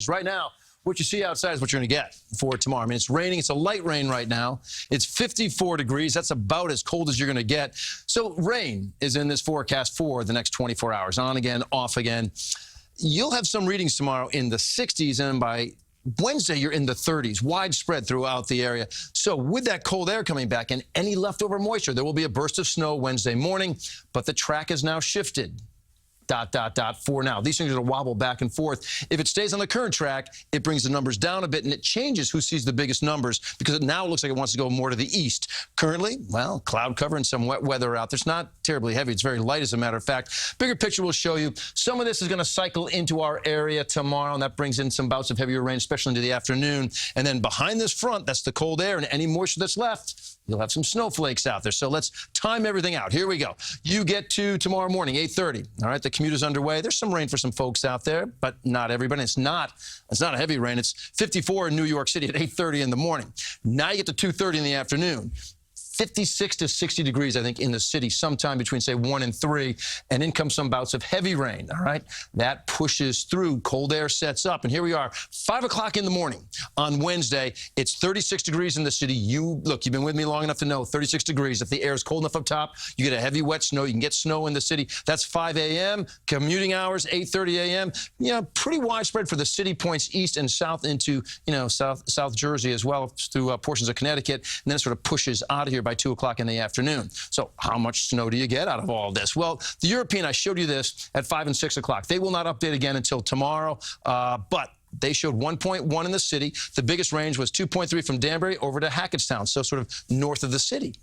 Right now, what you see outside is what you're going to get for tomorrow. I mean, it's raining. It's a light rain right now. It's 54 degrees. That's about as cold as you're going to get. So rain is in this forecast for the next 24 hours. On again, off again. You'll have some readings tomorrow in the 60s, and by Wednesday, you're in the 30s, widespread throughout the area. So with that cold air coming back and any leftover moisture, there will be a burst of snow Wednesday morning, but the track is now shifted. For now. These things are going to wobble back and forth. If it stays on the current track, it brings the numbers down a bit, and it changes who sees the biggest numbers because it now looks like it wants to go more to the east. Currently, well, cloud cover and some wet weather out there. It's not terribly heavy. It's very light, as a matter of fact. Bigger picture will show you. Some of this is going to cycle into our area tomorrow, and that brings in some bouts of heavier rain, especially into the afternoon. And then behind this front, that's the cold air, and any moisture that's left, you'll have some snowflakes out there. So let's time everything out. Here we go. You get to tomorrow morning, 8:30. All right, the commute is underway. There's some rain for some folks out there, but not everybody. It's not a heavy rain. It's 54 in New York City at 8:30 in the morning. Now you get to 2:30 in the afternoon. 56 to 60 degrees, I think, in the city sometime between, say, 1 and 3. And in come some bouts of heavy rain, all right? That pushes through. Cold air sets up. And here we are, 5 o'clock in the morning on Wednesday. It's 36 degrees in the city. Look, you've been with me long enough to know 36 degrees. If the air is cold enough up top, you get a heavy, wet snow. You can get snow in the city. That's 5 a.m. Commuting hours, 8:30 a.m. Pretty widespread for the city, points east and south into, South Jersey as well, through portions of Connecticut. And then it sort of pushes out of here by 2 o'clock in the afternoon. So how much snow do you get out of all this? Well, the European, I showed you this at 5 and 6 o'clock. They will not update again until tomorrow, but they showed 1.1 in the city. The biggest range was 2.3 from Danbury over to Hackettstown, so sort of north of the city.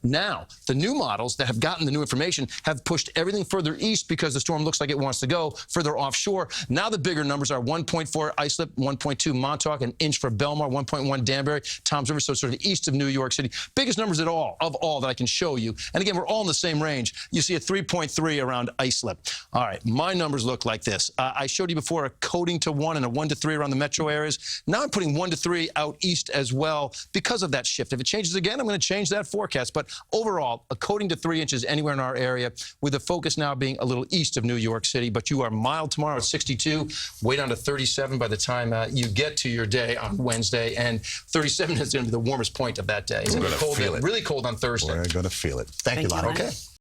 Now, the new models that have gotten the new information have pushed everything further east because the storm looks like it wants to go further offshore. Now the bigger numbers are 1.4 Islip, 1.2 Montauk, an inch for Belmar, 1.1 Danbury, Toms River, so sort of east of New York City. Biggest numbers of all that I can show you. And again, we're all in the same range. You see a 3.3 around Islip. All right, my numbers look like this. I showed you before a coating to 1 and a 1 to 3 around the metro areas. Now I'm putting 1 to 3 out east as well because of that shift. If it changes again, I'm going to change that forecast. But overall, a coating to 3 inches anywhere in our area, with the focus now being a little east of New York City. But you are mild tomorrow at 62, way down to 37 by the time you get to your day on Wednesday. And 37 is going to be the warmest point of that day. It's going to be cold, really cold on Thursday. We're going to feel it. Thank you, Lonnie. Okay.